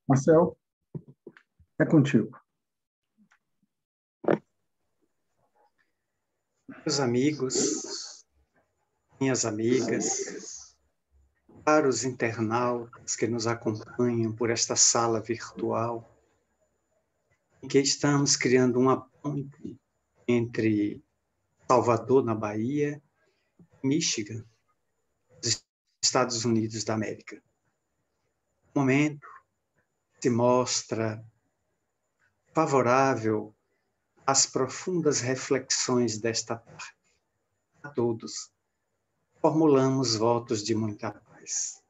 Marcel, é contigo. Meus amigos, minhas amigas, caros internautas que nos acompanham por esta sala virtual, em que estamos criando uma ponte entre Salvador, na Bahia, e Michigan, nos Estados Unidos da América. O momento se mostra favorável às profundas reflexões desta tarde. A todos, formulamos votos de muita paz.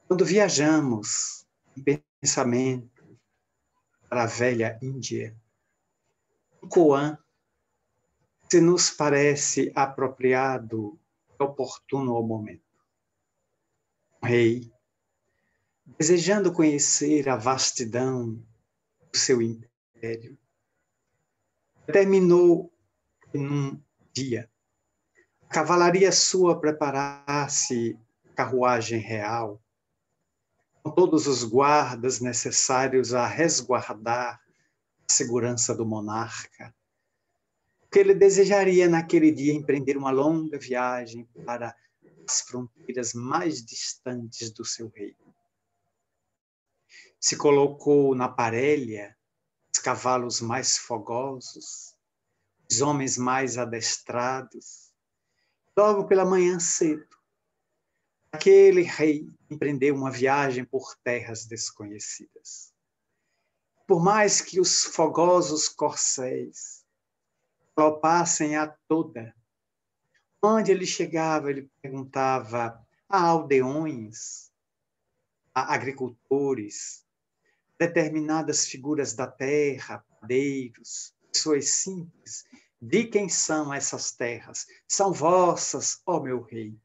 Quando viajamos em pensamento para a velha Índia, o Koan se nos parece apropriado e oportuno ao momento. O rei, desejando conhecer a vastidão do seu império, determinou que num dia a cavalaria sua preparasse carruagem real, com todos os guardas necessários a resguardar a segurança do monarca, que ele desejaria naquele dia empreender uma longa viagem para as fronteiras mais distantes do seu reino. Se colocou na parelha os cavalos mais fogosos, os homens mais adestrados. Logo pela manhã cedo, aquele rei empreendeu uma viagem por terras desconhecidas. Por mais que os fogosos corcéis galopassem a toda, onde ele chegava, ele perguntava a aldeões, a agricultores, determinadas figuras da terra, padeiros, pessoas simples, de quem são essas terras? São vossas, ó meu rei.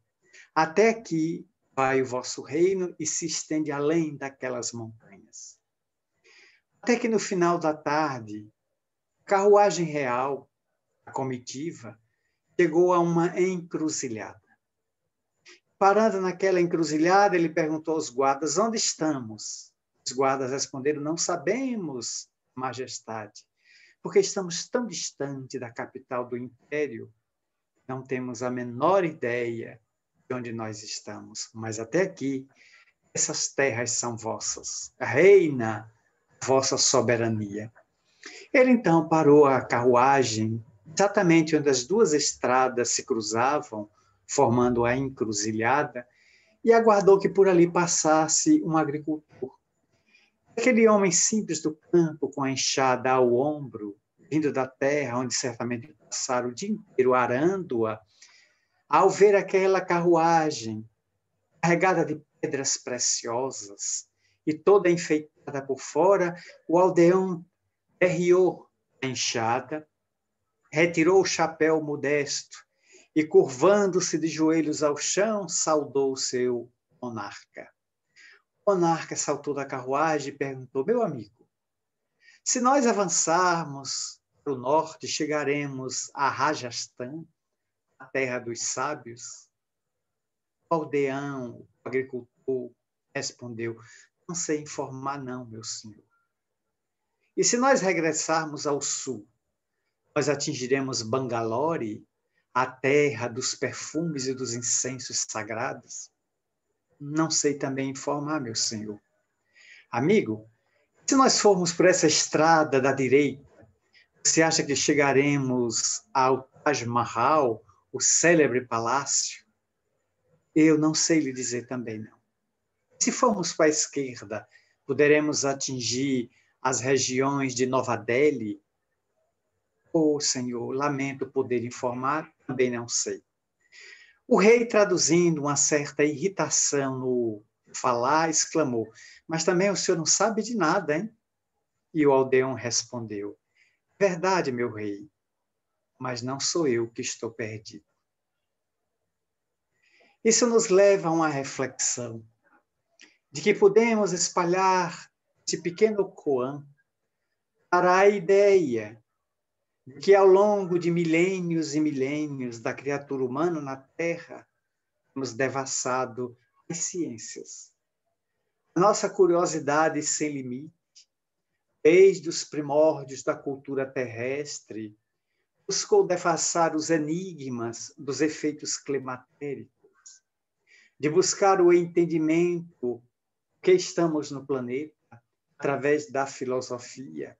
Até aqui vai o vosso reino e se estende além daquelas montanhas. Até que no final da tarde, a carruagem real, a comitiva, chegou a uma encruzilhada. Parando naquela encruzilhada, ele perguntou aos guardas: onde estamos? Os guardas responderam: não sabemos, majestade, porque estamos tão distante da capital do império, não temos a menor ideia de onde nós estamos. Mas até aqui, essas terras são vossas. Reina vossa soberania. Ele então parou a carruagem exatamente onde as duas estradas se cruzavam, formando a encruzilhada, e aguardou que por ali passasse um agricultor. Aquele homem simples do campo, com a enxada ao ombro, vindo da terra, onde certamente passaram o dia inteiro arando-a, ao ver aquela carruagem carregada de pedras preciosas e toda enfeitada por fora, o aldeão derriou a enxada, retirou o chapéu modesto e, curvando-se de joelhos ao chão, saudou o seu monarca. O monarca saltou da carruagem e perguntou: meu amigo, se nós avançarmos para o norte, chegaremos a Rajasthan, a terra dos sábios? O aldeão, o agricultor, respondeu: não sei informar não, meu senhor. E se nós regressarmos ao sul, nós atingiremos Bangalore, a terra dos perfumes e dos incensos sagrados? Não sei também informar, meu senhor. Amigo, se nós formos por essa estrada da direita, você acha que chegaremos ao Taj Mahal, o célebre palácio? Eu não sei lhe dizer também, não. Se formos para a esquerda, poderemos atingir as regiões de Nova Delhi? Oh, senhor, lamento poder informar, também não sei. O rei, traduzindo uma certa irritação no falar, exclamou: mas também o senhor não sabe de nada, hein? E o aldeão respondeu: verdade, meu rei, mas não sou eu que estou perdido. Isso nos leva a uma reflexão de que podemos espalhar esse pequeno koan para a ideia de que ao longo de milênios e milênios da criatura humana na Terra, temos devassado as ciências, Nossa curiosidade sem limite, desde os primórdios da cultura terrestre, buscou defaçar os enigmas dos efeitos climatéricos, de buscar o entendimento que estamos no planeta através da filosofia.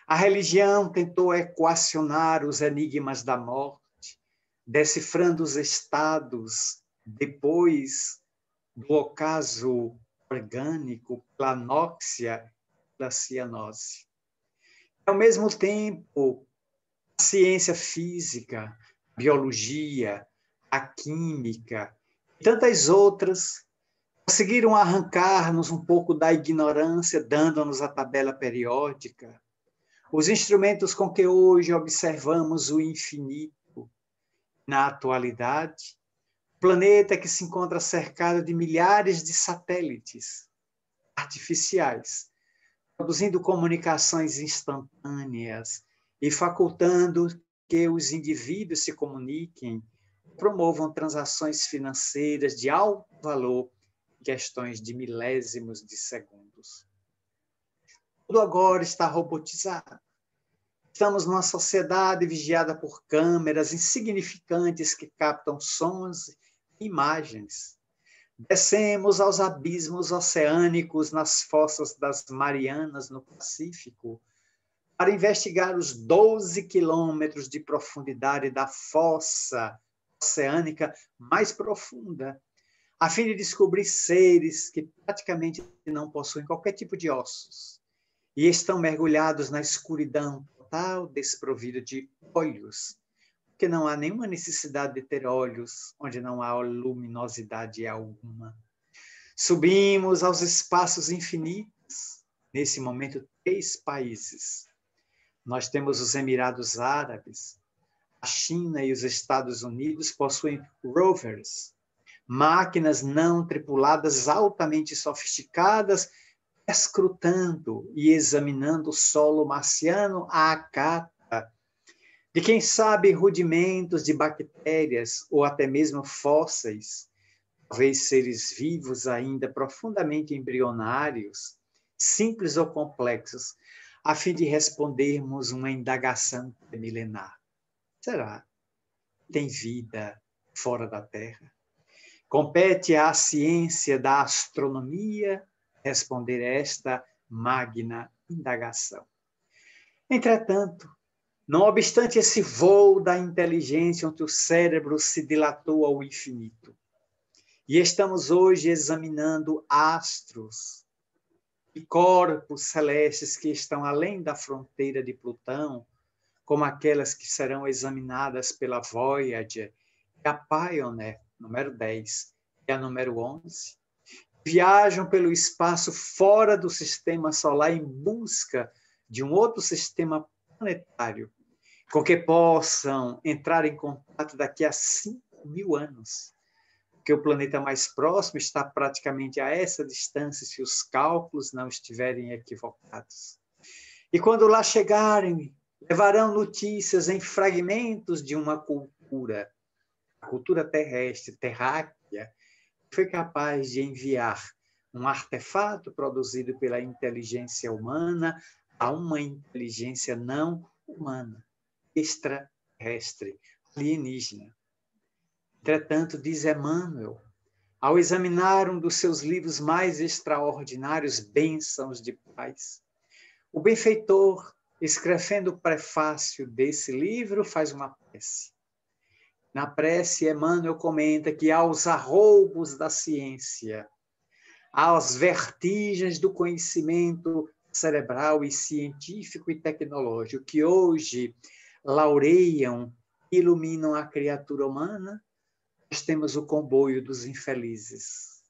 A religião tentou equacionar os enigmas da morte, decifrando os estados depois do ocaso orgânico, pela anóxia, pela cianose. Ao mesmo tempo, a ciência física, a biologia, a química e tantas outras conseguiram arrancar-nos um pouco da ignorância, dando-nos a tabela periódica, os instrumentos com que hoje observamos o infinito. Na atualidade, o planeta que se encontra cercado de milhares de satélites artificiais, produzindo comunicações instantâneas e facultando que os indivíduos se comuniquem, promovam transações financeiras de alto valor em questões de milésimos de segundos. Tudo agora está robotizado. Estamos numa sociedade vigiada por câmeras insignificantes que captam sons e imagens. Descemos aos abismos oceânicos nas fossas das Marianas, no Pacífico, para investigar os 12 quilômetros de profundidade da fossa oceânica mais profunda, a fim de descobrir seres que praticamente não possuem qualquer tipo de ossos e estão mergulhados na escuridão total, desprovido de olhos, porque não há nenhuma necessidade de ter olhos onde não há luminosidade alguma. Subimos aos espaços infinitos, nesse momento, 3 países. Nós temos os Emirados Árabes, a China e os Estados Unidos possuem rovers, máquinas não tripuladas altamente sofisticadas, escrutando e examinando o solo marciano à cata, de quem sabe rudimentos de bactérias ou até mesmo fósseis, talvez seres vivos ainda profundamente embrionários, simples ou complexos, a fim de respondermos uma indagação milenar. Será que tem vida fora da Terra? Compete à ciência da astronomia responder esta magna indagação. Entretanto, não obstante esse voo da inteligência onde o cérebro se dilatou ao infinito, e estamos hoje examinando astros e corpos celestes que estão além da fronteira de Plutão, como aquelas que serão examinadas pela Voyager, e a Pioneer, número 10, e a número 11, viajam pelo espaço fora do sistema solar em busca de um outro sistema planetário, com que possam entrar em contato daqui a 5.000 anos, porque o planeta mais próximo está praticamente a essa distância, se os cálculos não estiverem equivocados. E quando lá chegarem, levarão notícias em fragmentos de uma cultura, a cultura terrestre, terráquea, que foi capaz de enviar um artefato produzido pela inteligência humana a uma inteligência não humana, extraterrestre, alienígena. Entretanto, diz Emmanuel, ao examinar um dos seus livros mais extraordinários, Bênçãos de Paz, o benfeitor, escrevendo o prefácio desse livro, faz uma prece. Na prece, Emmanuel comenta que aos arroubos da ciência, às vertigens do conhecimento cerebral e científico e tecnológico, que hoje laureiam e iluminam a criatura humana, nós temos o comboio dos infelizes.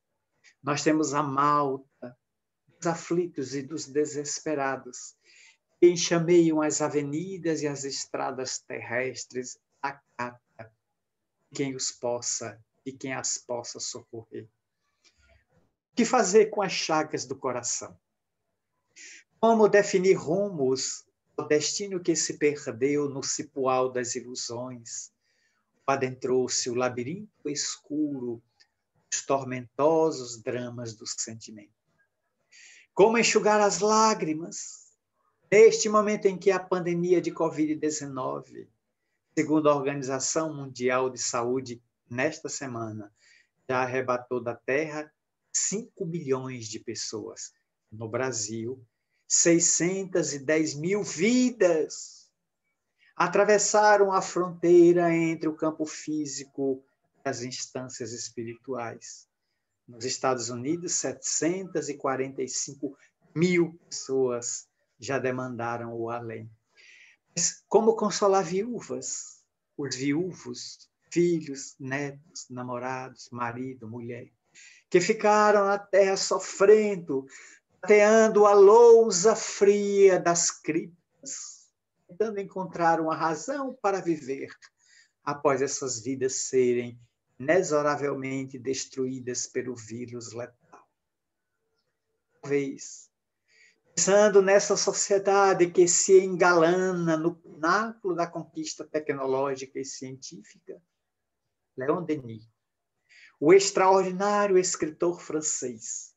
Nós temos a malta dos aflitos e dos desesperados, que enxameiam as avenidas e as estradas terrestres à cata, quem os possa e quem as possa socorrer. O que fazer com as chagas do coração? Como definir rumos ao destino que se perdeu no cipoal das ilusões? Adentrou-se o labirinto escuro, os tormentosos dramas do sentimento. Como enxugar as lágrimas neste momento em que a pandemia de Covid-19, segundo a Organização Mundial de Saúde, nesta semana, já arrebatou da Terra 5 milhões de pessoas. No Brasil, 610 mil vidas atravessaram a fronteira entre o campo físico e as instâncias espirituais. Nos Estados Unidos, 745 mil pessoas já demandaram o além. Mas como consolar viúvas, os viúvos, filhos, netos, namorados, marido, mulher, que ficaram na terra sofrendo, tateando a lousa fria das criptas, tentando encontrar uma razão para viver após essas vidas serem inexoravelmente destruídas pelo vírus letal. Talvez, pensando nessa sociedade que se engalana no pináculo da conquista tecnológica e científica, Leon Denis, o extraordinário escritor francês,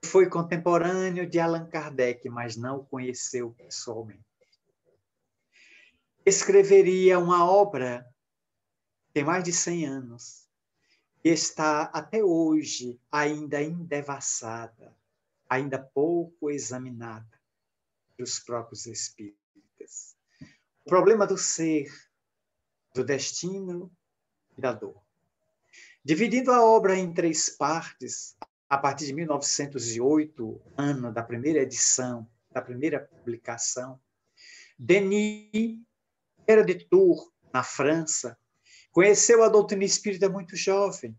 foi contemporâneo de Allan Kardec, mas não o conheceu pessoalmente, escreveria uma obra que tem mais de 100 anos e está até hoje ainda indevassada, ainda pouco examinada pelos próprios espíritas. O problema do ser, do destino e da dor. Dividindo a obra em 3 partes, a partir de 1908, ano da primeira edição, da primeira publicação, Denis era de Tours, na França, conheceu a doutrina espírita muito jovem.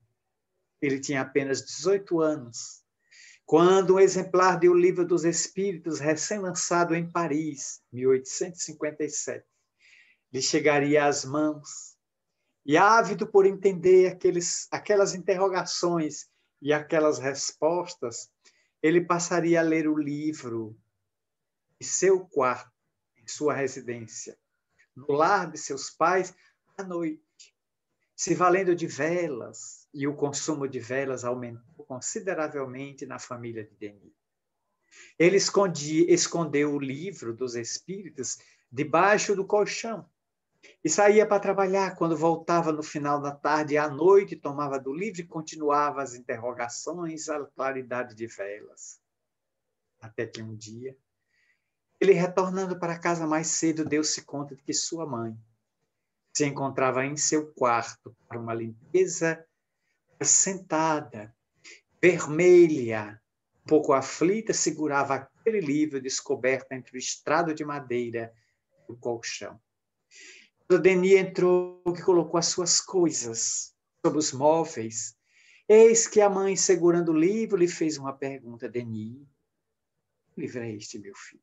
Ele tinha apenas 18 anos, quando um exemplar de O Livro dos Espíritos, recém-lançado em Paris, 1857, lhe chegaria às mãos. E ávido por entender aquelas interrogações e aquelas respostas, ele passaria a ler o livro em seu quarto, em sua residência, no lar de seus pais, à noite, se valendo de velas, e o consumo de velas aumentou consideravelmente na família de Denis. Ele escondeu o livro dos Espíritos debaixo do colchão e saía para trabalhar. Quando voltava no final da tarde e à noite, tomava do livro e continuava as interrogações à claridade de velas. Até que um dia, ele retornando para casa mais cedo, deu-se conta de que sua mãe se encontrava em seu quarto para uma limpeza, sentada, vermelha, um pouco aflita, segurava aquele livro descoberto entre o estrado de madeira e o colchão. Quando Denis entrou, que colocou as suas coisas sobre os móveis, eis que a mãe, segurando o livro, lhe fez uma pergunta. Denis, que livro é este, meu filho?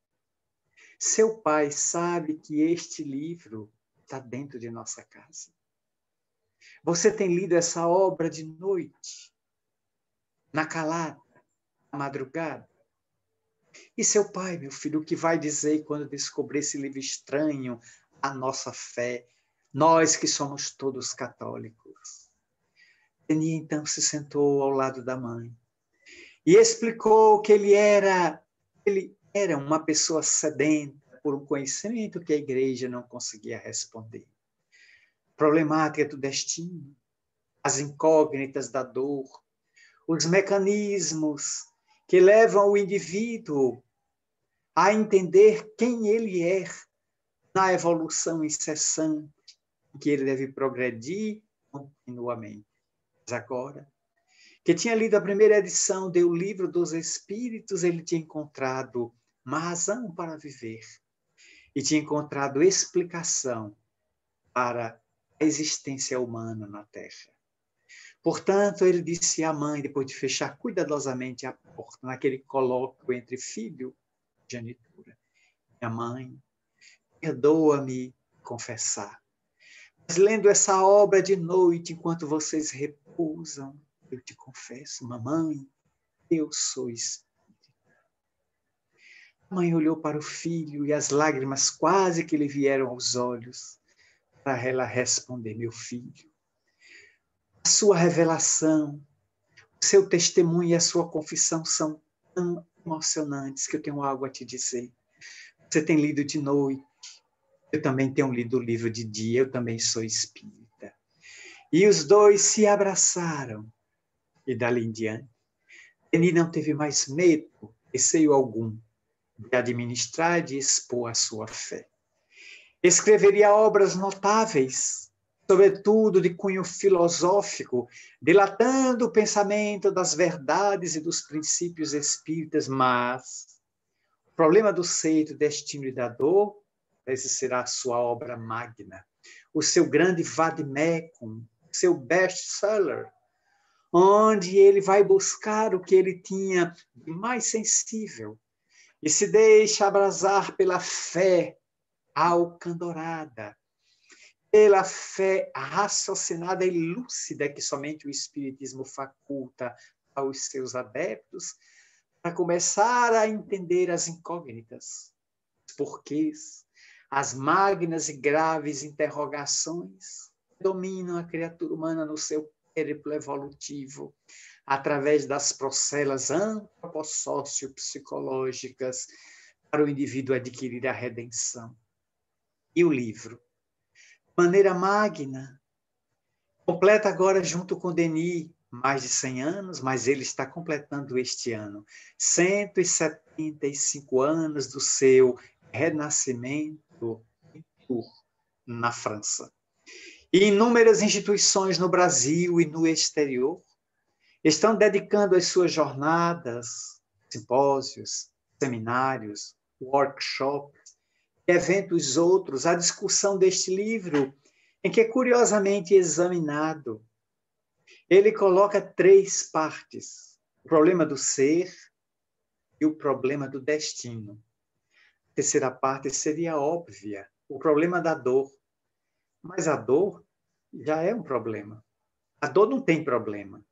Seu pai sabe que este livro está dentro de nossa casa. Você tem lido essa obra de noite, na calada, na madrugada? E seu pai, meu filho, o que vai dizer quando descobrir esse livro estranho à nossa fé, nós que somos todos católicos? Denis então se sentou ao lado da mãe e explicou que ele era uma pessoa sedenta por um conhecimento que a igreja não conseguia responder. Problemática do destino, as incógnitas da dor, os mecanismos que levam o indivíduo a entender quem ele é na evolução incessante, que ele deve progredir continuamente. Mas agora, que tinha lido a primeira edição do Livro dos Espíritos, ele tinha encontrado uma razão para viver e tinha encontrado explicação para a existência humana na Terra. Portanto, ele disse à mãe, depois de fechar cuidadosamente a porta, naquele colóquio entre filho e genitura: minha mãe, perdoa-me confessar, mas lendo essa obra de noite, enquanto vocês repousam, eu te confesso, mamãe, eu sou espírita. A mãe olhou para o filho e as lágrimas quase que lhe vieram aos olhos para ela responder: meu filho, a sua revelação, o seu testemunho e a sua confissão são tão emocionantes que eu tenho algo a te dizer. Você tem lido de noite, eu também tenho lido o livro de dia, eu também sou espírita. E os dois se abraçaram. E dali em diante, Denis não teve mais medo, receio algum, de administrar e de expor a sua fé. Escreveria obras notáveis, sobretudo de cunho filosófico, dilatando o pensamento das verdades e dos princípios espíritas, mas o problema do ser, do destino e da dor, esse será a sua obra magna, o seu grande vademecum, seu best-seller, onde ele vai buscar o que ele tinha de mais sensível e se deixa abrasar pela fé alcandorada, pela fé raciocinada e lúcida que somente o Espiritismo faculta aos seus adeptos, para começar a entender as incógnitas, os porquês, as magnas e graves interrogações que dominam a criatura humana no seu périplo evolutivo, através das procelas antropossócio-psicológicas, para o indivíduo adquirir a redenção. E o livro, de maneira magna, completa agora junto com Denis mais de 100 anos, mas ele está completando este ano 175 anos do seu renascimento em Tours, na França. E inúmeras instituições no Brasil e no exterior estão dedicando as suas jornadas, simpósios, seminários, workshops, eventos outros à discussão deste livro, em que, curiosamente examinado, ele coloca 3 partes: o problema do ser e o problema do destino. A terceira parte seria óbvia, o problema da dor. Mas a dor já é um problema. A dor não tem problema.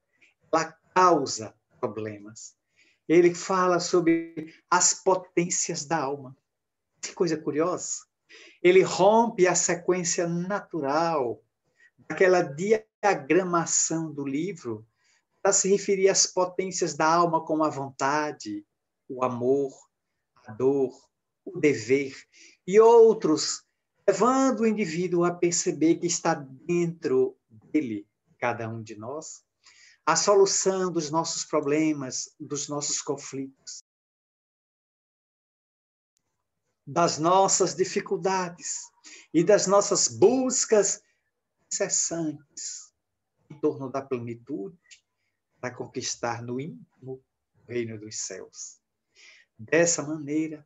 Ela causa problemas. Ele fala sobre as potências da alma. Que coisa curiosa. Ele rompe a sequência natural daquela diagramação do livro para se referir às potências da alma, como a vontade, o amor, a dor, o dever e outros, levando o indivíduo a perceber que está dentro dele, cada um de nós, a solução dos nossos problemas, dos nossos conflitos, das nossas dificuldades e das nossas buscas incessantes em torno da plenitude para conquistar no íntimo o reino dos céus. Dessa maneira,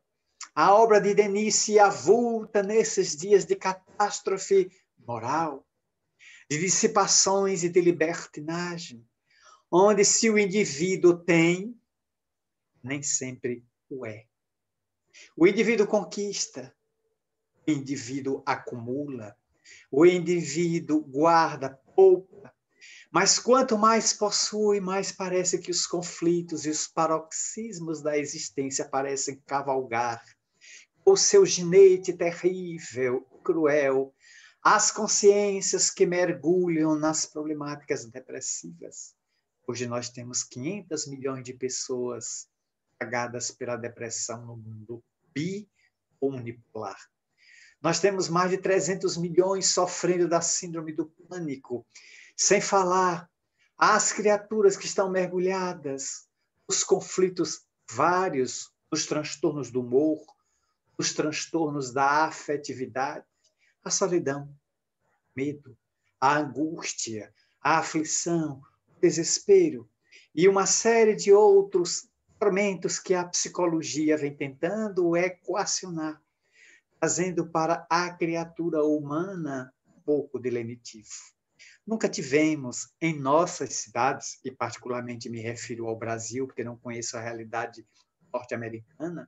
a obra de Denis se avulta nesses dias de catástrofe moral, de dissipações e de libertinagem, onde se o indivíduo tem, nem sempre o é. O indivíduo conquista, o indivíduo acumula, o indivíduo guarda, poupa, mas quanto mais possui, mais parece que os conflitos e os paroxismos da existência parecem cavalgar o seu ginete terrível, cruel, as consciências que mergulham nas problemáticas depressivas. Hoje nós temos 500 milhões de pessoas pagadas pela depressão no mundo bi ou unipolar. Nós temos mais de 300 milhões sofrendo da síndrome do pânico, sem falar as criaturas que estão mergulhadas nos conflitos vários, nos transtornos do humor, nos transtornos da afetividade, a solidão, o medo, a angústia, a aflição, o desespero e uma série de outros tormentos que a psicologia vem tentando equacionar, trazendo para a criatura humana um pouco de lenitivo. Nunca tivemos em nossas cidades, e particularmente me refiro ao Brasil, porque não conheço a realidade norte-americana,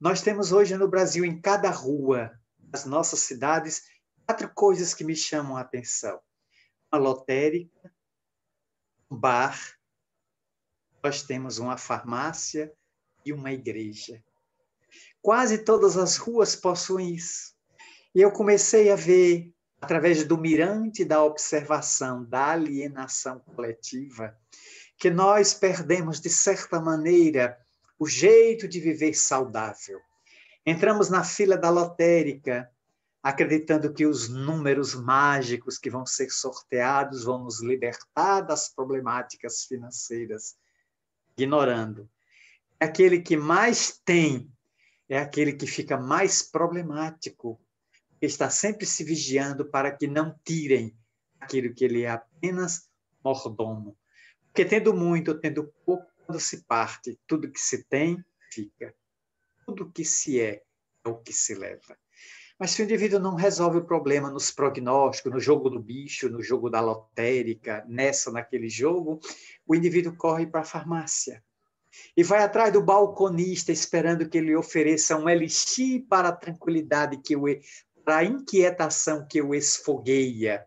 nós temos hoje no Brasil, em cada rua das nossas cidades, 4 coisas que me chamam a atenção. Uma lotérica, um bar, nós temos uma farmácia e uma igreja. Quase todas as ruas possuem isso. E eu comecei a ver, através do mirante da observação, da alienação coletiva, que nós perdemos, de certa maneira, o jeito de viver saudável. Entramos na fila da lotérica, acreditando que os números mágicos que vão ser sorteados vão nos libertar das problemáticas financeiras, ignorando. Aquele que mais tem é aquele que fica mais problemático, que está sempre se vigiando para que não tirem aquilo que ele é apenas mordomo. Porque tendo muito ou tendo pouco, quando se parte, tudo que se tem, fica. Tudo que se é o que se leva. Mas se o indivíduo não resolve o problema nos prognósticos, no jogo do bicho, no jogo da lotérica, naquele jogo, o indivíduo corre para a farmácia e vai atrás do balconista esperando que ele ofereça um elixir para a tranquilidade, para a inquietação que o esfogueia.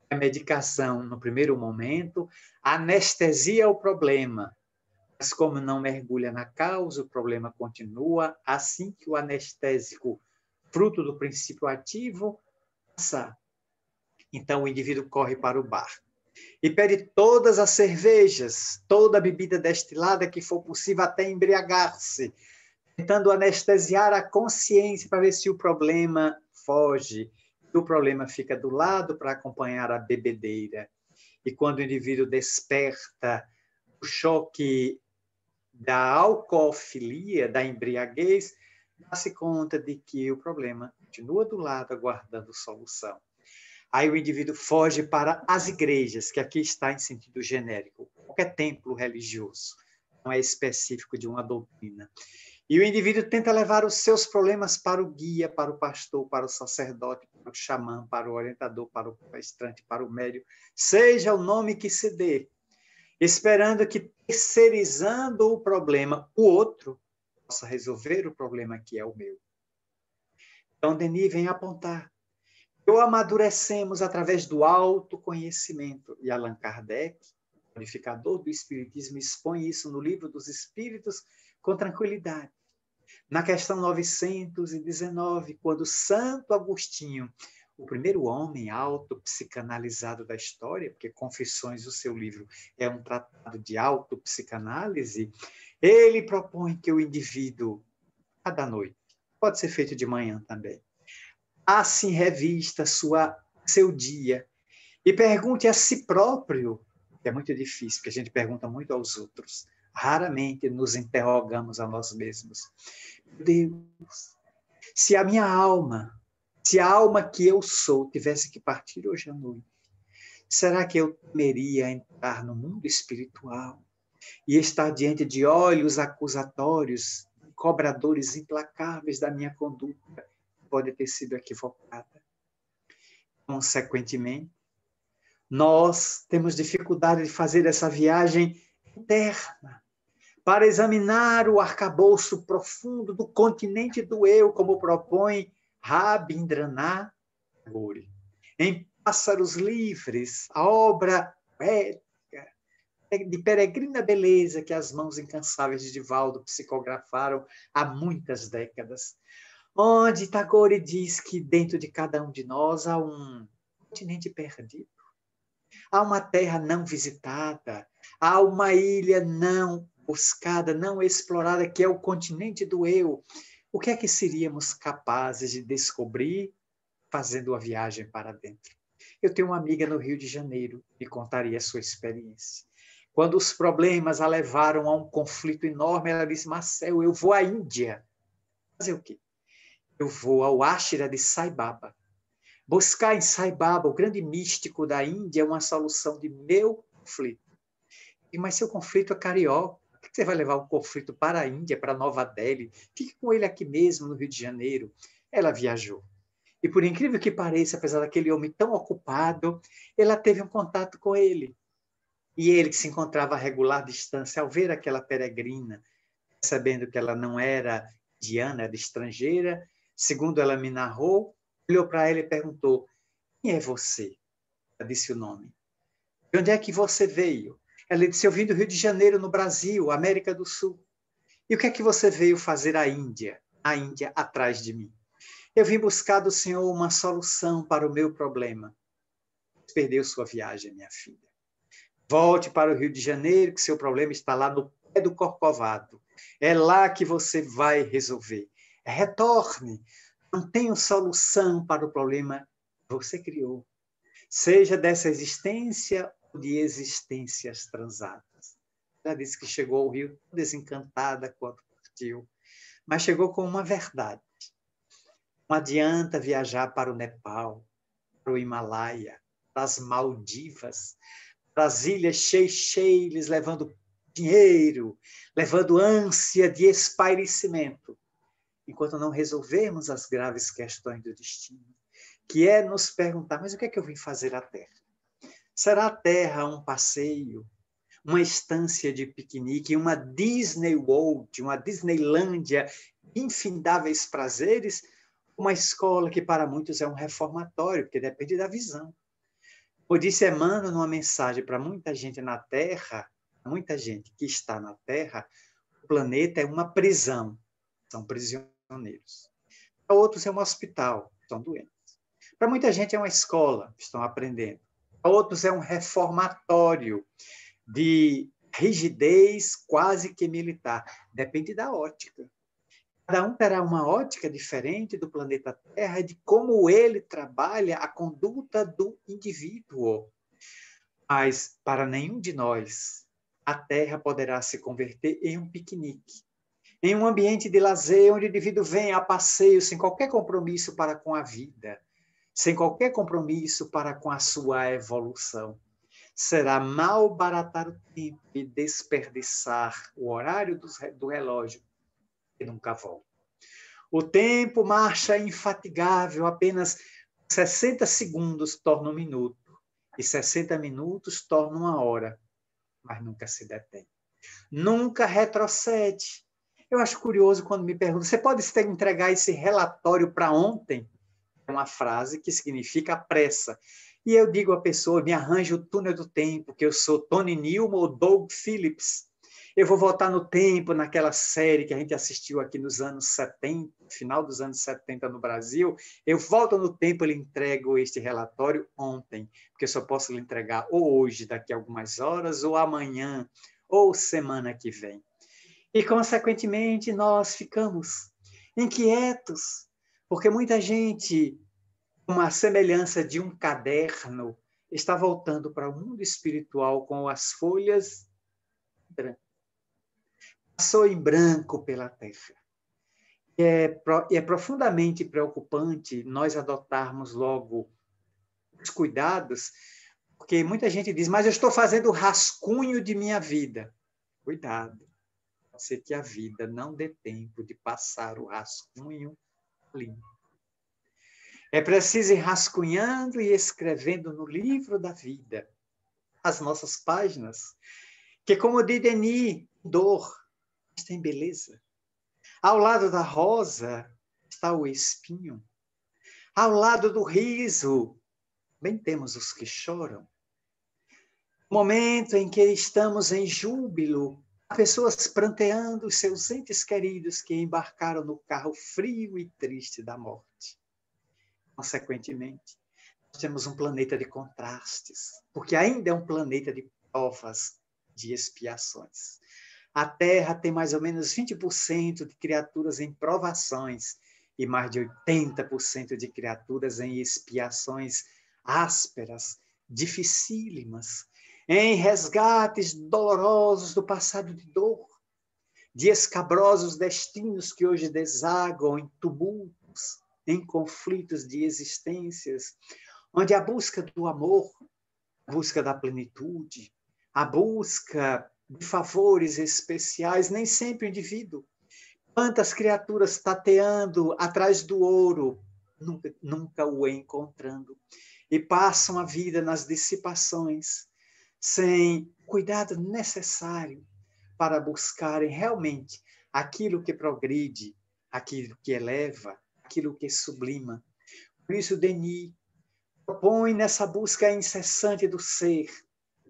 A medicação, no primeiro momento, anestesia o problema, mas como não mergulha na causa, o problema continua assim que o anestésico, fruto do princípio ativo, passa. Então o indivíduo corre para o bar e pede todas as cervejas, toda a bebida destilada que for possível até embriagar-se, tentando anestesiar a consciência para ver se o problema foge. O problema fica do lado para acompanhar a bebedeira. E quando o indivíduo desperta o choque da alcoofilia, da embriaguez, dá-se conta de que o problema continua do lado, aguardando solução. Aí o indivíduo foge para as igrejas, que aqui está em sentido genérico, qualquer templo religioso, não é específico de uma doutrina. E o indivíduo tenta levar os seus problemas para o guia, para o pastor, para o sacerdote, para o xamã, para o orientador, para o palestrante, para o médium, seja o nome que se dê, esperando que, terceirizando o problema, o outro possa resolver o problema que é o meu. Então, Denis vem apontar. Ou amadurecemos através do autoconhecimento. E Allan Kardec, codificador do Espiritismo, expõe isso no Livro dos Espíritos com tranquilidade. Na questão 919, quando Santo Agostinho, o primeiro homem autopsicanalizado da história, porque Confissões, o seu livro, é um tratado de autopsicanálise, ele propõe que o indivíduo, cada noite, pode ser feito de manhã também, assim revista seu dia e pergunte a si próprio, que é muito difícil, porque a gente pergunta muito aos outros, raramente nos interrogamos a nós mesmos. Deus, se a minha alma, se a alma que eu sou tivesse que partir hoje à noite, será que eu temeria entrar no mundo espiritual e estar diante de olhos acusatórios, cobradores implacáveis da minha conduta? Pode ter sido equivocada. Consequentemente, nós temos dificuldade de fazer essa viagem interna para examinar o arcabouço profundo do continente do eu, como propõe Rabindranath Tagore. Em Pássaros Livres, a obra poética de peregrina beleza que as mãos incansáveis de Divaldo psicografaram há muitas décadas, onde Tagore diz que dentro de cada um de nós há um continente perdido, há uma terra não visitada, há uma ilha não buscada, não explorada, que é o continente do eu. O que é que seríamos capazes de descobrir fazendo a viagem para dentro? Eu tenho uma amiga no Rio de Janeiro que contaria a sua experiência. Quando os problemas a levaram a um conflito enorme, ela disse: Marcel, eu vou à Índia. Fazer o quê? Eu vou ao Ashram de Sai Baba. Buscar em Sai Baba, o grande místico da Índia, uma solução de meu conflito. Mas seu conflito é carioca. Por que você vai levar o conflito para a Índia, para Nova Delhi? Fique com ele aqui mesmo, no Rio de Janeiro. Ela viajou. E por incrível que pareça, apesar daquele homem tão ocupado, ela teve um contato com ele. E ele, que se encontrava a regular distância, ao ver aquela peregrina, sabendo que ela não era indiana, era estrangeira, segundo ela me narrou, olhou para ela e perguntou: quem é você? Ela disse o nome. De onde é que você veio? Ela disse: eu vim do Rio de Janeiro, no Brasil, América do Sul. E o que é que você veio fazer à Índia? A Índia atrás de mim. Eu vim buscar do Senhor uma solução para o meu problema. Perdeu sua viagem, minha filha. Volte para o Rio de Janeiro, que seu problema está lá no pé do Corcovado. É lá que você vai resolver. Retorne. Não tenho solução para o problema que você criou. Seja dessa existência ou de existências transadas. Ela disse que chegou ao Rio desencantada quando partiu, mas chegou com uma verdade. Não adianta viajar para o Nepal, para o Himalaia, para as Maldivas, para as ilhas Seychelles, levando dinheiro, levando ânsia de espairecimento, enquanto não resolvermos as graves questões do destino, que é nos perguntar, mas o que é que eu vim fazer à Terra? Será a Terra um passeio, uma estância de piquenique, uma Disney World, uma Disneylândia, infindáveis prazeres, uma escola que para muitos é um reformatório, porque depende da visão. Como disse Emmanuel numa mensagem para muita gente na Terra, muita gente que está na Terra, o planeta é uma prisão, são prisioneiros. Para outros é um hospital, estão doentes. Para muita gente é uma escola, estão aprendendo. Para outros é um reformatório de rigidez quase que militar. Depende da ótica. Cada um terá uma ótica diferente do planeta Terra e de como ele trabalha a conduta do indivíduo. Mas, para nenhum de nós, a Terra poderá se converter em um piquenique, em um ambiente de lazer onde o indivíduo vem a passeio sem qualquer compromisso para com a vida, sem qualquer compromisso para com a sua evolução. Será malbaratar o tempo e desperdiçar o horário do relógio que nunca volta. O tempo marcha infatigável, apenas 60 segundos torna um minuto, e 60 minutos torna uma hora, mas nunca se detém. Nunca retrocede. Eu acho curioso quando me perguntam, você pode entregar esse relatório para ontem? É uma frase que significa pressa. E eu digo à pessoa, me arranje o túnel do tempo, que eu sou Tony Newman ou Doug Phillips. Eu vou voltar no tempo, naquela série que a gente assistiu aqui nos anos 70, final dos anos 70 no Brasil. Eu volto no tempo e lhe entrego este relatório ontem, porque eu só posso lhe entregar ou hoje, daqui a algumas horas, ou amanhã, ou semana que vem. E, consequentemente, nós ficamos inquietos, porque muita gente, com a semelhança de um caderno, está voltando para o mundo espiritual com as folhas brancas. Passou em branco pela terra. E é profundamente preocupante nós adotarmos logo os cuidados, porque muita gente diz, mas eu estou fazendo o rascunho de minha vida. Cuidado, pode ser que a vida não dê tempo de passar o rascunho limpo. É preciso ir rascunhando e escrevendo no livro da vida as nossas páginas, que, como diz Denis, dor, mas tem beleza. Ao lado da rosa está o espinho. Ao lado do riso, bem temos os que choram. No momento em que estamos em júbilo, há pessoas pranteando os seus entes queridos que embarcaram no carro frio e triste da morte. Consequentemente, nós temos um planeta de contrastes, porque ainda é um planeta de provas, de expiações. A Terra tem mais ou menos 20% de criaturas em provações e mais de 80% de criaturas em expiações ásperas, dificílimas, em resgates dolorosos do passado de dor, de escabrosos destinos que hoje desaguam em tumultos, em conflitos de existências, onde a busca do amor, a busca da plenitude, a busca de favores especiais, nem sempre o indivíduo. Quantas criaturas tateando atrás do ouro, nunca o encontrando, e passam a vida nas dissipações, sem cuidado necessário para buscarem realmente aquilo que progride, aquilo que eleva, aquilo que sublima. Por isso, Denis propõe nessa busca incessante do ser,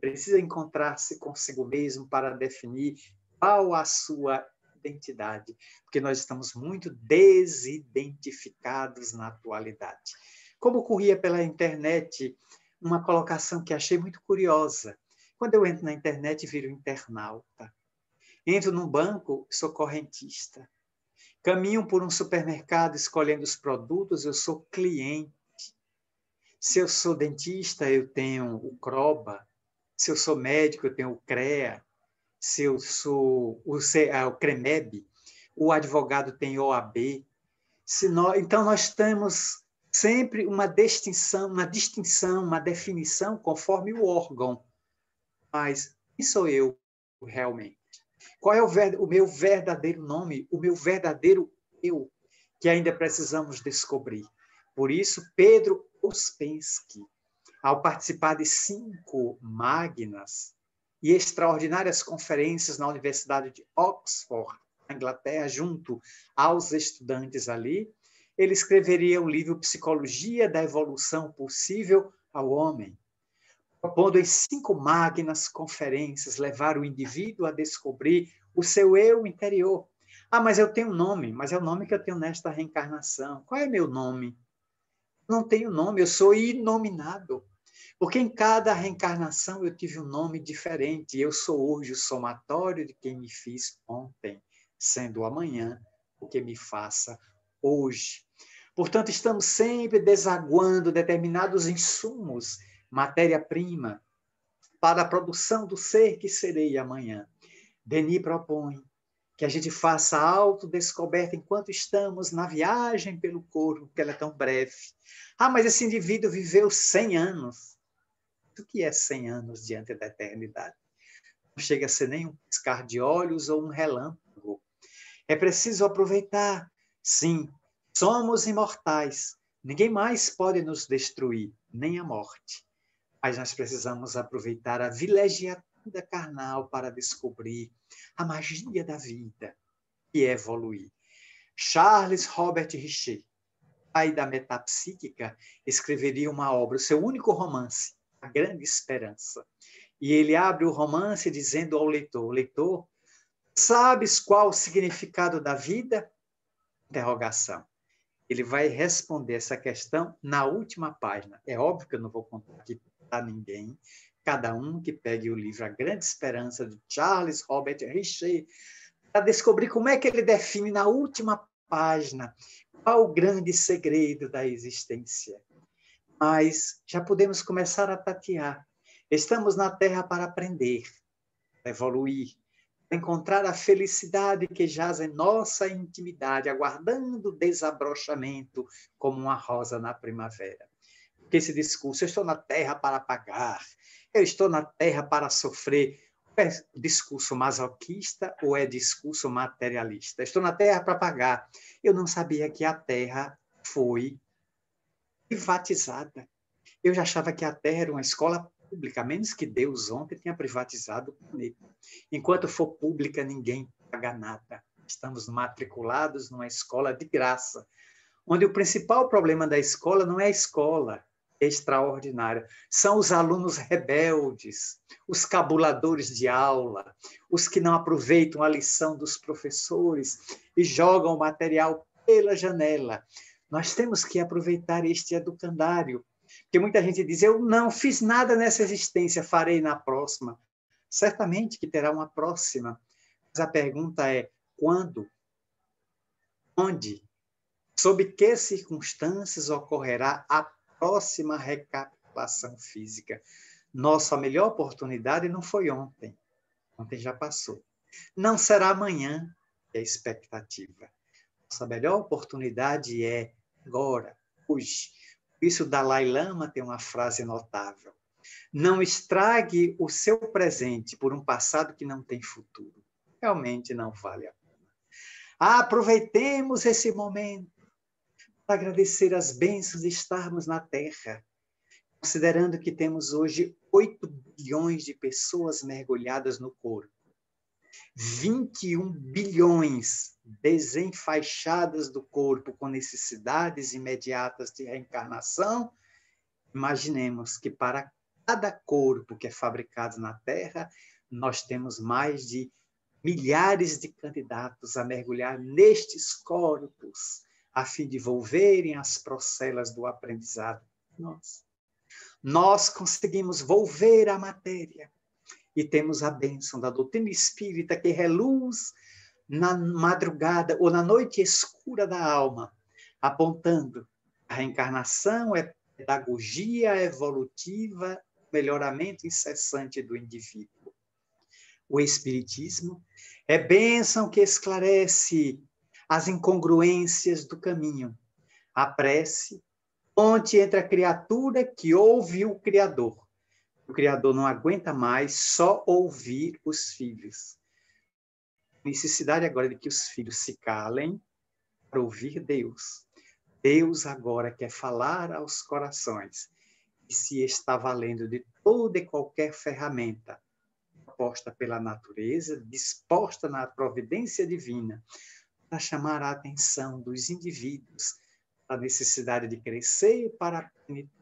precisa encontrar-se consigo mesmo para definir qual a sua identidade, porque nós estamos muito desidentificados na atualidade. Como corria pela internet uma colocação que achei muito curiosa. Quando eu entro na internet, viro internauta. Entro num banco, sou correntista. Caminho por um supermercado escolhendo os produtos, eu sou cliente. Se eu sou dentista, eu tenho o CROBA. Se eu sou médico, eu tenho o CREA. Se eu sou o CREMEB, o advogado tem OAB. Então, nós temos sempre uma distinção, uma definição conforme o órgão. Mas quem sou eu realmente? Qual é o meu verdadeiro nome, o meu verdadeiro eu, que ainda precisamos descobrir? Por isso, Pedro Ouspensky, ao participar de 5 magnas e extraordinárias conferências na Universidade de Oxford, na Inglaterra, junto aos estudantes ali, ele escreveria um livro Psicologia da Evolução Possível ao Homem, propondo em 5 magnas conferências levar o indivíduo a descobrir o seu eu interior. Ah, mas eu tenho um nome, mas é o nome que eu tenho nesta reencarnação. Qual é meu nome? Não tenho nome, eu sou inominado. Porque em cada reencarnação eu tive um nome diferente. Eu sou hoje o somatório de quem me fiz ontem, sendo amanhã o que me faça hoje. Portanto, estamos sempre desaguando determinados insumos, matéria-prima, para a produção do ser que serei amanhã. Denis propõe que a gente faça a autodescoberta enquanto estamos na viagem pelo corpo, porque ela é tão breve. Ah, mas esse indivíduo viveu 100 anos. O que é 100 anos diante da eternidade? Não chega a ser nem um piscar de olhos ou um relâmpago. É preciso aproveitar. Sim, somos imortais. Ninguém mais pode nos destruir, nem a morte. Mas nós precisamos aproveitar a vilegiatura carnal para descobrir a magia da vida e evoluir. Charles Robert Richer, pai da metapsíquica, escreveria uma obra, o seu único romance, A Grande Esperança. E ele abre o romance dizendo ao leitor: leitor, sabes qual o significado da vida? Interrogação. Ele vai responder essa questão na última página. É óbvio que eu não vou contar aqui para ninguém. Cada um que pegue o livro A Grande Esperança, de Charles Robert Richer, para descobrir como é que ele define na última página qual o grande segredo da existência. Mas já podemos começar a tatear. Estamos na Terra para aprender, para evoluir, para encontrar a felicidade que jaz em nossa intimidade, aguardando o desabrochamento como uma rosa na primavera. Porque esse discurso, eu estou na Terra para pagar, eu estou na Terra para sofrer, é discurso masoquista ou é discurso materialista? Estou na Terra para pagar. Eu não sabia que a Terra foi privatizada. Eu já achava que a Terra era uma escola pública, a menos que Deus ontem tenha privatizado o planeta. Enquanto for pública, ninguém paga nada. Estamos matriculados numa escola de graça, onde o principal problema da escola não é a escola, é extraordinária. São os alunos rebeldes, os cabuladores de aula, os que não aproveitam a lição dos professores e jogam o material pela janela. Nós temos que aproveitar este educandário, porque muita gente diz, eu não fiz nada nessa existência, farei na próxima. Certamente que terá uma próxima, mas a pergunta é, quando? Onde? Sob que circunstâncias ocorrerá a próxima recapitulação física? Nossa melhor oportunidade não foi ontem. Ontem já passou. Não será amanhã, é a expectativa. Nossa melhor oportunidade é agora, hoje. Por isso, Dalai Lama tem uma frase notável. Não estrague o seu presente por um passado que não tem futuro. Realmente não vale a pena. Aproveitemos esse momento para agradecer as bênçãos de estarmos na Terra, considerando que temos hoje 8 bilhões de pessoas mergulhadas no corpo, 21 bilhões desenfaixadas do corpo com necessidades imediatas de reencarnação. Imaginemos que para cada corpo que é fabricado na Terra, nós temos mais de milhares de candidatos a mergulhar nestes corpos, a fim de volverem as procelas do aprendizado. Nós conseguimos volver a matéria e temos a bênção da doutrina espírita que reluz na madrugada ou na noite escura da alma, apontando a reencarnação é pedagogia evolutiva, melhoramento incessante do indivíduo. O Espiritismo é bênção que esclarece as incongruências do caminho. A prece, ponte entre a criatura que ouve o Criador. O Criador não aguenta mais só ouvir os filhos. Necessidade agora de que os filhos se calem para ouvir Deus. Deus agora quer falar aos corações e se está valendo de toda e qualquer ferramenta proposta pela natureza, disposta na providência divina, para chamar a atenção dos indivíduos a necessidade de crescer para a plenitude.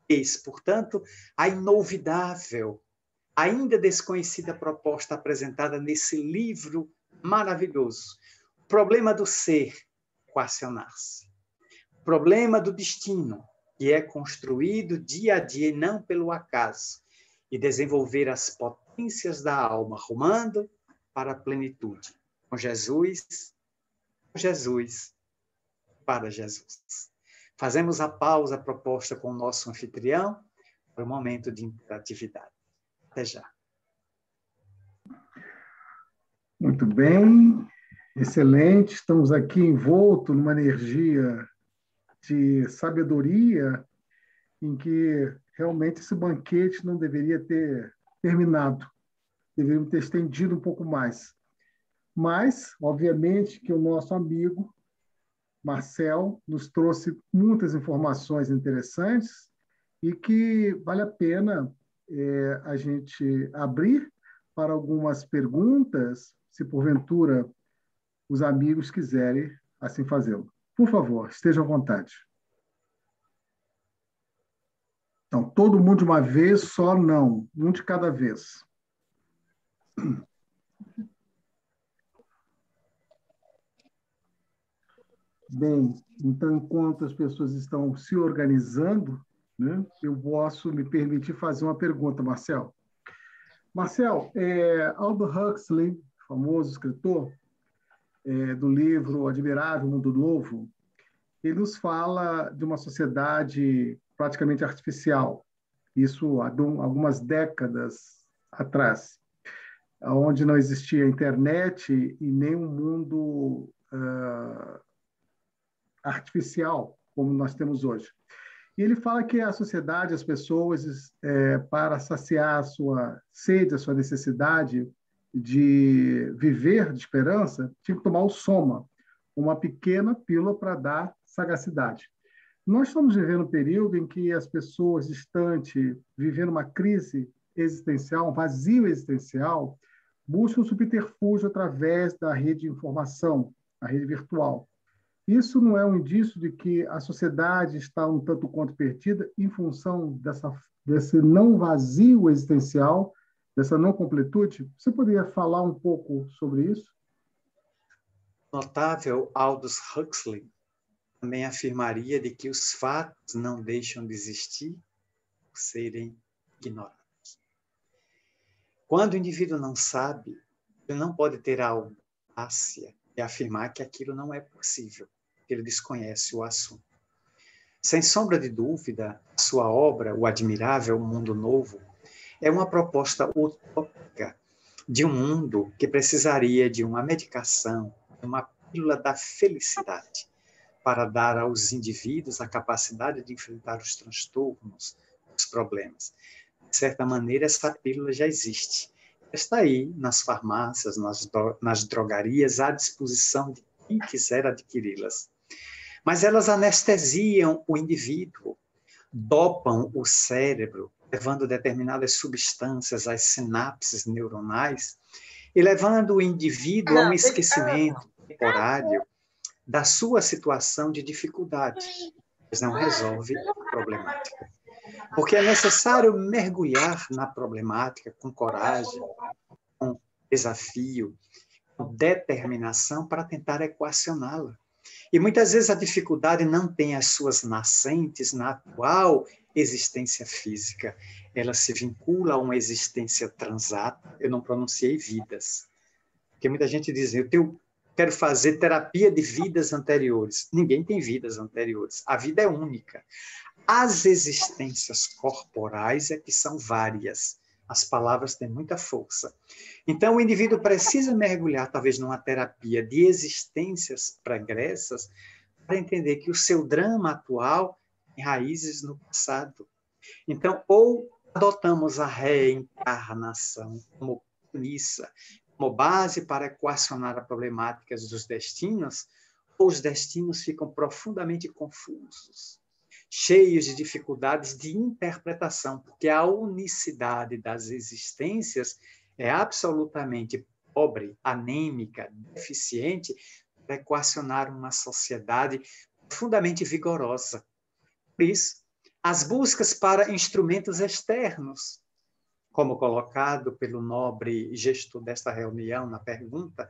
Eis, portanto, a inolvidável, ainda desconhecida proposta apresentada nesse livro maravilhoso. O problema do ser, equacionar-se. O problema do destino, que é construído dia a dia e não pelo acaso, e desenvolver as potências da alma, rumando para a plenitude. Com Jesus, para Jesus. Fazemos a pausa proposta com o nosso anfitrião para o momento de interatividade. Até já. Muito bem, excelente. Estamos aqui envolto numa energia de sabedoria em que realmente esse banquete não deveria ter terminado. Deveríamos ter estendido um pouco mais. Mas, obviamente, que o nosso amigo Marcel nos trouxe muitas informações interessantes e que vale a pena a gente abrir para algumas perguntas, se porventura os amigos quiserem assim fazê-lo. Por favor, estejam à vontade. Então, todo mundo de uma vez, só não. Um de cada vez. Bem, então, enquanto as pessoas estão se organizando, né, eu posso me permitir fazer uma pergunta, Marcel. Marcel, Aldous Huxley, famoso escritor do livro Admirável Mundo Novo, ele nos fala de uma sociedade praticamente artificial, isso há algumas décadas atrás, onde não existia internet e nem um mundo artificial como nós temos hoje. E ele fala que a sociedade, as pessoas, para saciar a sua sede, a sua necessidade de viver de esperança, tinha que tomar o soma, uma pequena pílula para dar sagacidade. Nós estamos vivendo um período em que as pessoas distantes, vivendo uma crise existencial, um vazio existencial, buscam subterfúgio através da rede de informação, a rede virtual. Isso não é um indício de que a sociedade está um tanto quanto perdida em função desse não vazio existencial, dessa não completude? Você poderia falar um pouco sobre isso? Notável Aldous Huxley também afirmaria de que os fatos não deixam de existir por serem ignorados. Quando o indivíduo não sabe, ele não pode ter a audácia de afirmar que aquilo não é possível, que ele desconhece o assunto. Sem sombra de dúvida, a sua obra, O Admirável Mundo Novo, é uma proposta utópica de um mundo que precisaria de uma medicação, uma pílula da felicidade, para dar aos indivíduos a capacidade de enfrentar os transtornos, os problemas. De certa maneira, essa pílula já existe. Está aí nas farmácias, nas drogarias, à disposição de quem quiser adquiri-las. Mas elas anestesiam o indivíduo, dopam o cérebro, levando determinadas substâncias às sinapses neuronais e levando o indivíduo a um esquecimento temporário da sua situação de dificuldade, mas não resolve a problemática. Porque é necessário mergulhar na problemática com coragem, com desafio, com determinação para tentar equacioná-la. E muitas vezes a dificuldade não tem as suas nascentes na atual existência física. Ela se vincula a uma existência transata. Eu não pronunciei vidas. Porque muita gente diz, quero fazer terapia de vidas anteriores. Ninguém tem vidas anteriores. A vida é única. As existências corporais é que são várias. As palavras têm muita força. Então, o indivíduo precisa mergulhar, talvez, numa terapia de existências pregressas para entender que o seu drama atual tem raízes no passado. Então, ou adotamos a reencarnação como premissa, como base para equacionar as problemáticas dos destinos, ou os destinos ficam profundamente confusos, cheios de dificuldades de interpretação, porque a unicidade das existências é absolutamente pobre, anêmica, deficiente, para equacionar uma sociedade profundamente vigorosa. Por isso, as buscas para instrumentos externos, como colocado pelo nobre gestor desta reunião na pergunta,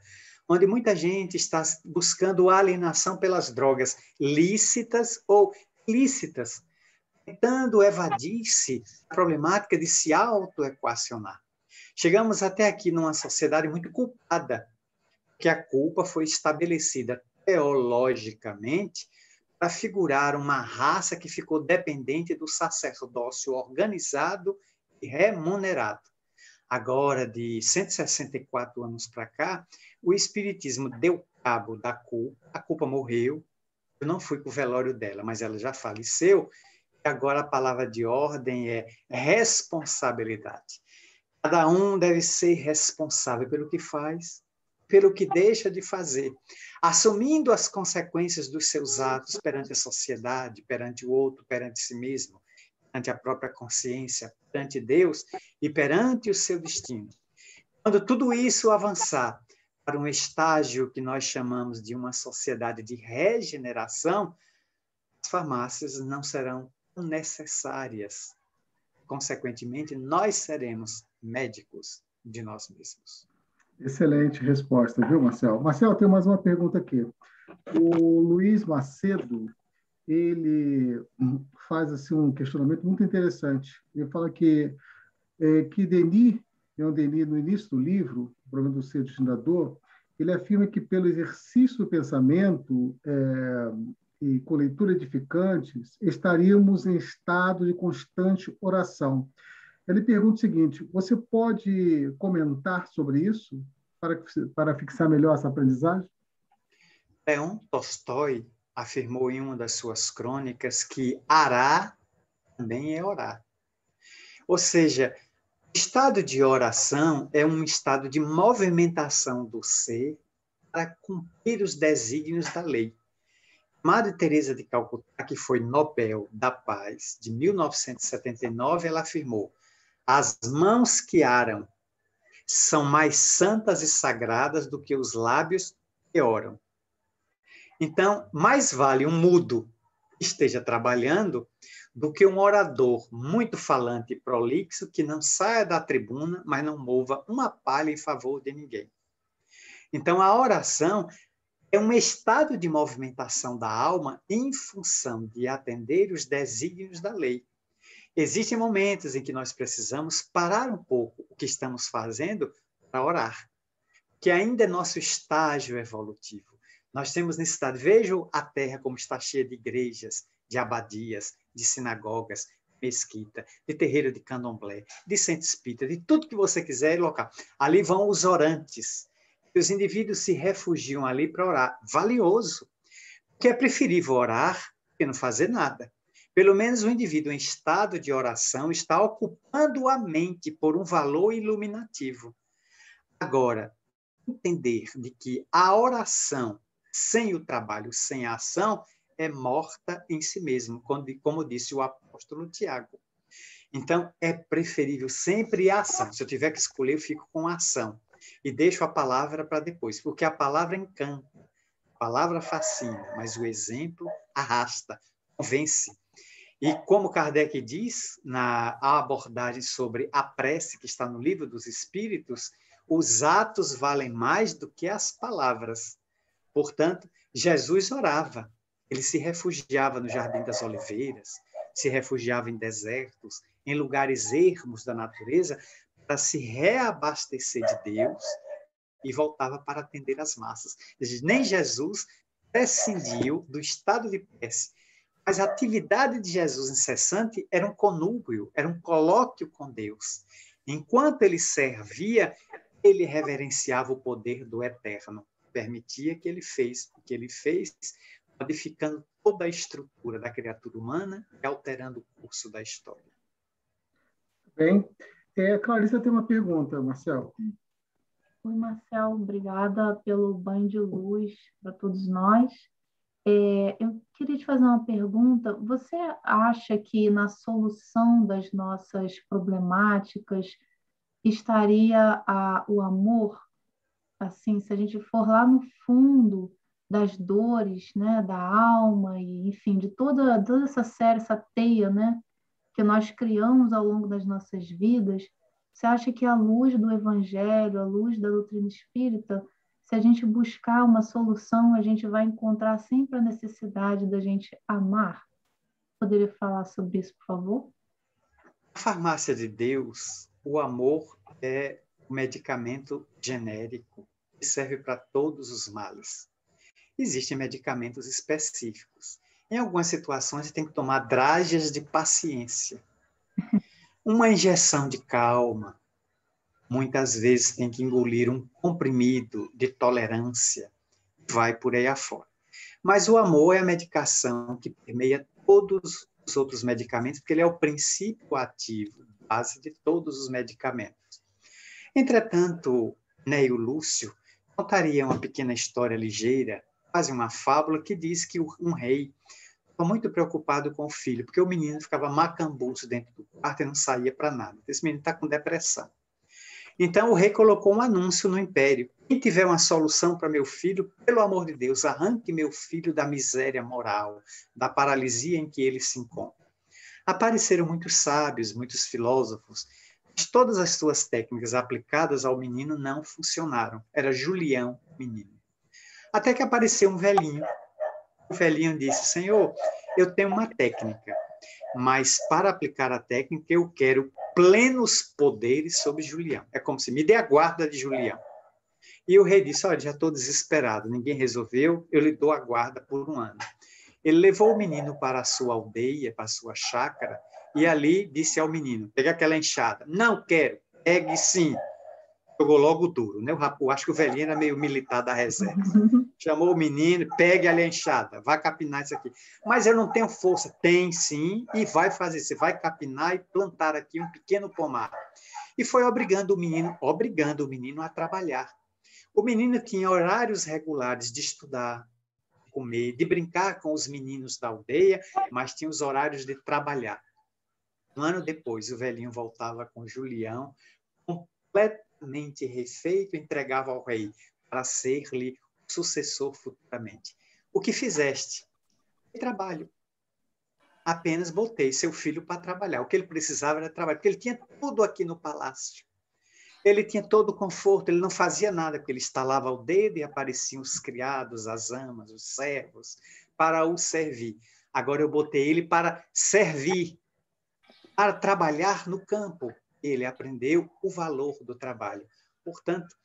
onde muita gente está buscando alienação pelas drogas lícitas ou ilícitas, tentando evadir-se da problemática de se autoequacionar. Chegamos até aqui numa sociedade muito culpada, que a culpa foi estabelecida teologicamente para figurar uma raça que ficou dependente do sacerdócio organizado e remunerado. Agora, de 164 anos para cá, o Espiritismo deu cabo da culpa, a culpa morreu, eu não fui para o velório dela, mas ela já faleceu, e agora a palavra de ordem é responsabilidade. Cada um deve ser responsável pelo que faz, pelo que deixa de fazer, assumindo as consequências dos seus atos perante a sociedade, perante o outro, perante si mesmo, perante a própria consciência, perante Deus e perante o seu destino. Quando tudo isso avançar para um estágio que nós chamamos de uma sociedade de regeneração, as farmácias não serão necessárias. Consequentemente, nós seremos médicos de nós mesmos. Excelente resposta, viu, Marcel? Marcel, tem mais uma pergunta aqui. O Luiz Macedo, ele faz assim, um questionamento muito interessante. Ele fala que Denis, no início do livro, O Problema do Ser Destinador, ele afirma que pelo exercício do pensamento e com leitura edificantes, estaríamos em estado de constante oração. Ele pergunta o seguinte: você pode comentar sobre isso para fixar melhor essa aprendizagem? Leon Tolstói afirmou em uma das suas crônicas que arar também é orar. Ou seja, o estado de oração é um estado de movimentação do ser para cumprir os desígnios da lei. Madre Teresa de Calcutá, que foi Nobel da Paz de 1979, ela afirmou: as mãos que aram são mais santas e sagradas do que os lábios que oram. Então, mais vale um mudo que esteja trabalhando do que um orador muito falante e prolixo que não saia da tribuna, mas não mova uma palha em favor de ninguém. Então, a oração é um estado de movimentação da alma em função de atender os desígnios da lei. Existem momentos em que nós precisamos parar um pouco o que estamos fazendo para orar, que ainda é nosso estágio evolutivo. Nós temos necessidade, vejam a terra como está cheia de igrejas, de abadias, de sinagogas, de mesquita, de terreiro de candomblé, de centro espírita, de tudo que você quiser local. Ali vão os orantes. Os indivíduos se refugiam ali para orar. Valioso. Porque é preferível orar que não fazer nada. Pelo menos o indivíduo em estado de oração está ocupando a mente por um valor iluminativo. Agora, entender de que a oração sem o trabalho, sem a ação, é morta em si mesmo, como disse o apóstolo Tiago. Então, é preferível sempre a ação. Se eu tiver que escolher, eu fico com a ação. E deixo a palavra para depois, porque a palavra encanta, a palavra fascina, mas o exemplo arrasta, convence. E como Kardec diz, na abordagem sobre a prece que está no Livro dos Espíritos, os atos valem mais do que as palavras. Portanto, Jesus orava, ele se refugiava no Jardim das Oliveiras, se refugiava em desertos, em lugares ermos da natureza, para se reabastecer de Deus e voltava para atender as massas. Nem Jesus prescindiu do estado de prece, mas a atividade de Jesus incessante era um conúbio, era um colóquio com Deus. Enquanto ele servia, ele reverenciava o poder do Eterno, permitia que ele fez o que ele fez, modificando toda a estrutura da criatura humana e alterando o curso da história. Bem, Clarissa tem uma pergunta, Marcel. Oi, Marcel, obrigada pelo banho de luz para todos nós. Eu queria te fazer uma pergunta. Você acha que na solução das nossas problemáticas estaria o amor? Assim, se a gente for lá no fundo das dores, né, da alma e, enfim, de toda essa série, essa teia, né, que nós criamos ao longo das nossas vidas, você acha que à luz do Evangelho, à luz da doutrina espírita, se a gente buscar uma solução, a gente vai encontrar sempre a necessidade da gente amar? Poderia falar sobre isso, por favor? Na farmácia de Deus, o amor é um medicamento genérico que serve para todos os males. Existem medicamentos específicos. Em algumas situações, você tem que tomar drágeas de paciência. Uma injeção de calma. Muitas vezes tem que engolir um comprimido de tolerância. Vai por aí afora. Mas o amor é a medicação que permeia todos os outros medicamentos, porque ele é o princípio ativo, base de todos os medicamentos. Entretanto, Neio Lúcio contaria uma pequena história ligeira, quase uma fábula, que diz que um rei estava muito preocupado com o filho, porque o menino ficava macambuço dentro do quarto e não saía para nada. Esse menino está com depressão. Então, o rei colocou um anúncio no império. Quem tiver uma solução para meu filho, pelo amor de Deus, arranque meu filho da miséria moral, da paralisia em que ele se encontra. Apareceram muitos sábios, muitos filósofos, mas todas as suas técnicas aplicadas ao menino não funcionaram. Era Julião, menino. Até que apareceu um velhinho. O velhinho disse: Senhor, eu tenho uma técnica, mas para aplicar a técnica eu quero plenos poderes sobre Julião. É como se me dê a guarda de Julião. E o rei disse: olha, já estou desesperado, ninguém resolveu, eu lhe dou a guarda por 1 ano. Ele levou o menino para a sua aldeia, para a sua chácara, e ali disse ao menino: pega aquela enxada. Não quero, pegue sim. Jogou logo duro, né? Eu acho que o velhinho era meio militar da reserva. Chamou o menino: pegue ali a enxada, vai capinar isso aqui. Mas eu não tenho força. Tem sim, e vai fazer. Você vai capinar e plantar aqui um pequeno pomar. E foi obrigando o menino a trabalhar. O menino tinha horários regulares de estudar, de comer, de brincar com os meninos da aldeia, mas tinha os horários de trabalhar. 1 ano depois, o velhinho voltava com Julião, completamente refeito, entregava ao rei para ser-lhe o sucessor futuramente. O que fizeste? Trabalho. Apenas botei seu filho para trabalhar. O que ele precisava era trabalhar, porque ele tinha tudo aqui no palácio. Ele tinha todo o conforto, ele não fazia nada, porque ele estalava o dedo e apareciam os criados, as amas, os servos, para o servir. Agora eu botei ele para servir, para trabalhar no campo. Ele aprendeu o valor do trabalho. Portanto,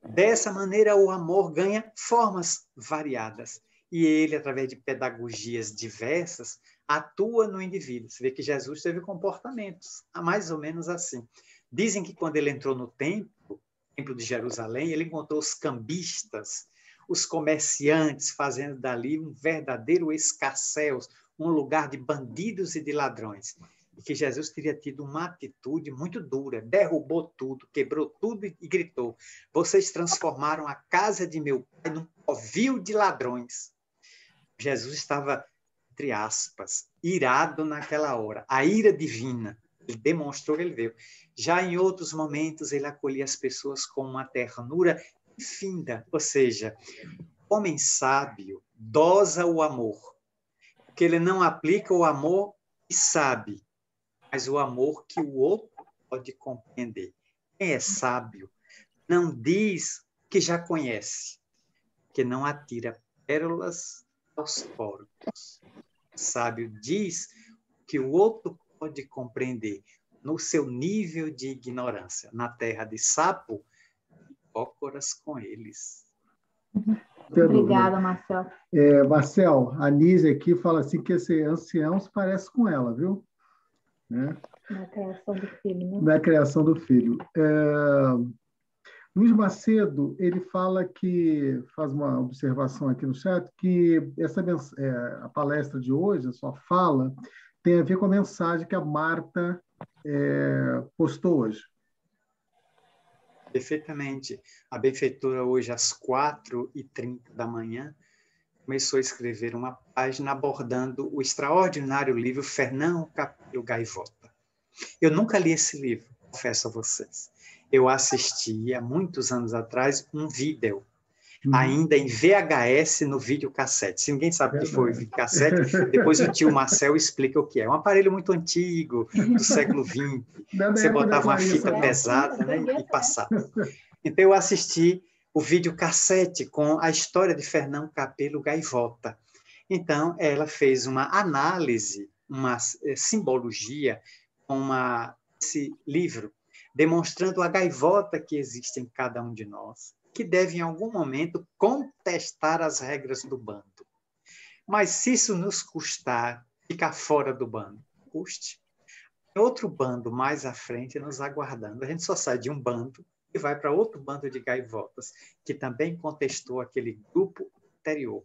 dessa maneira o amor ganha formas variadas. E ele, através de pedagogias diversas, atua no indivíduo. Você vê que Jesus teve comportamentos mais ou menos assim. Dizem que quando ele entrou no templo de Jerusalém, ele encontrou os cambistas, os comerciantes, fazendo dali um verdadeiro escarcéu, um lugar de bandidos e de ladrões. E que Jesus teria tido uma atitude muito dura, derrubou tudo, quebrou tudo e gritou: vocês transformaram a casa de meu pai num covil de ladrões. Jesus estava, entre aspas, irado naquela hora, a ira divina. Ele demonstrou que ele veio. Já em outros momentos, ele acolhia as pessoas com uma ternura infinda. Ou seja, o homem sábio dosa o amor, porque ele não aplica o amor e sabe, mas o amor que o outro pode compreender. Quem é sábio não diz que já conhece, que não atira pérolas aos porcos. O sábio diz que o outro pode compreender no seu nível de ignorância. Na terra de sapo, cócoras com eles. Obrigada, Marcel. Marcel, a Nise aqui fala assim que esse ancião se parece com ela, viu? Né? Na criação do filho, né? Na criação do filho. Luiz Macedo, ele fala que, faz uma observação aqui no chat, que a palestra de hoje, a sua fala, tem a ver com a mensagem que a Marta postou hoje. Perfeitamente. A benfeitora, hoje, às 4h30 da manhã, começou a escrever uma página abordando o extraordinário livro Fernão Capelo Gaivota. Eu nunca li esse livro, confesso a vocês. Eu assisti, há muitos anos atrás, um vídeo, ainda em VHS, no videocassete. Se ninguém sabe o que foi o videocassete, depois o tio Marcel explica o que é. Um aparelho muito antigo, do século XX. Você botava uma fita pesada, né, e passava. Então, eu assisti o videocassete com a história de Fernão Capelo Gaivota. Então, ela fez uma análise, uma simbologia com esse livro, demonstrando a gaivota que existe em cada um de nós, que deve, em algum momento, contestar as regras do bando. Mas se isso nos custar ficar fora do bando, custe. Tem outro bando mais à frente nos aguardando. A gente só sai de um bando e vai para outro bando de gaivotas, que também contestou aquele grupo anterior,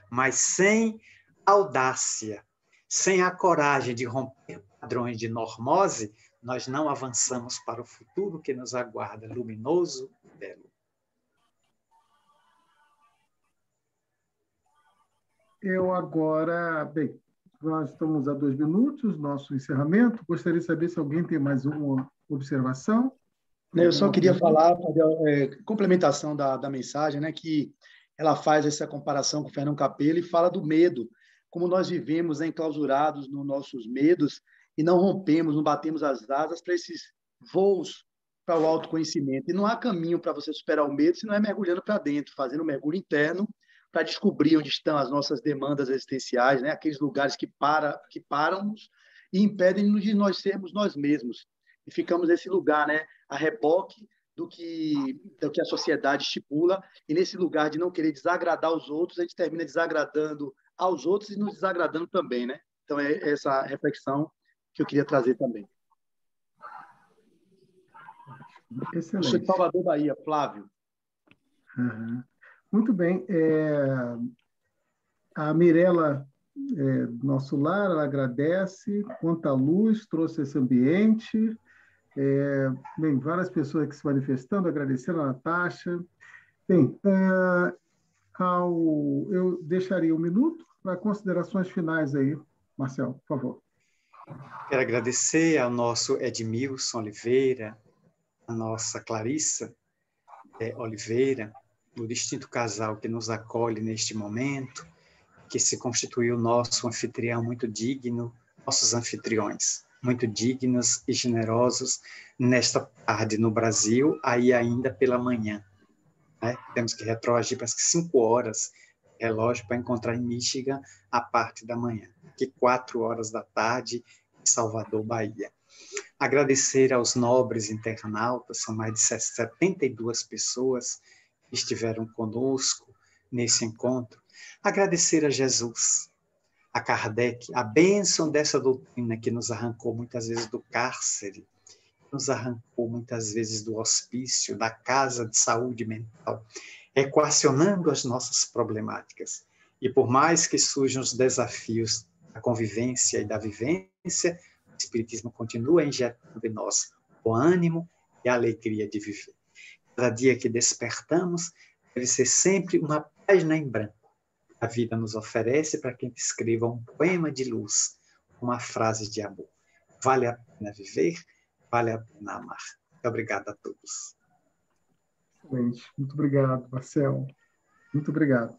mas sem audácia, sem a coragem de romper padrões de normose, nós não avançamos para o futuro que nos aguarda, luminoso e belo. Eu agora, bem, nós estamos a 2 minutos, nosso encerramento. Gostaria de saber se alguém tem mais uma observação. Eu só queria falar, complementação da mensagem, né, que ela faz essa comparação com o Fernão Capelo e fala do medo, como nós vivemos, né, enclausurados nos nossos medos e não rompemos, não batemos as asas para esses voos para o autoconhecimento. E não há caminho para você superar o medo se não é mergulhando para dentro, fazendo um mergulho interno para descobrir onde estão as nossas demandas existenciais, né, aqueles lugares que param-nos e impedem-nos de nós sermos nós mesmos. E ficamos nesse lugar, né, a reboque do que a sociedade estipula, e nesse lugar de não querer desagradar os outros, a gente termina desagradando aos outros e nos desagradando também, né? Então, é essa reflexão que eu queria trazer também. Excelente. Eu sou de Salvador, Bahia, Flávio. Uhum. Muito bem. A Mirella, do nosso lar, ela agradece, quanta luz trouxe esse ambiente. Bem, várias pessoas aqui se manifestando, agradecendo a Natasha. Bem, eu deixaria 1 minuto para considerações finais aí. Marcel, por favor. Quero agradecer ao nosso Edmilson Oliveira, a nossa Clarissa Oliveira, o distinto casal que nos acolhe neste momento, que se constituiu nosso anfitrião muito digno, nossos anfitriões muito dignos e generosos nesta tarde no Brasil, aí ainda pela manhã. Né? Temos que retroagir para as 5 horas, relógio, para encontrar em Michigan a parte da manhã, que 4 horas da tarde em Salvador, Bahia. Agradecer aos nobres internautas, são mais de 72 pessoas que estiveram conosco nesse encontro. Agradecer a Jesus, a Kardec, a bênção dessa doutrina que nos arrancou muitas vezes do cárcere, nos arrancou muitas vezes do hospício, da casa de saúde mental, equacionando as nossas problemáticas. E por mais que surjam os desafios da convivência e da vivência, o Espiritismo continua injetando em nós o ânimo e a alegria de viver. Cada dia que despertamos deve ser sempre uma página em branco. A vida nos oferece para quem escreva um poema de luz, uma frase de amor. Vale a pena viver, vale a pena amar. Muito obrigado a todos. Excelente. Muito obrigado, Marcel. Muito obrigado.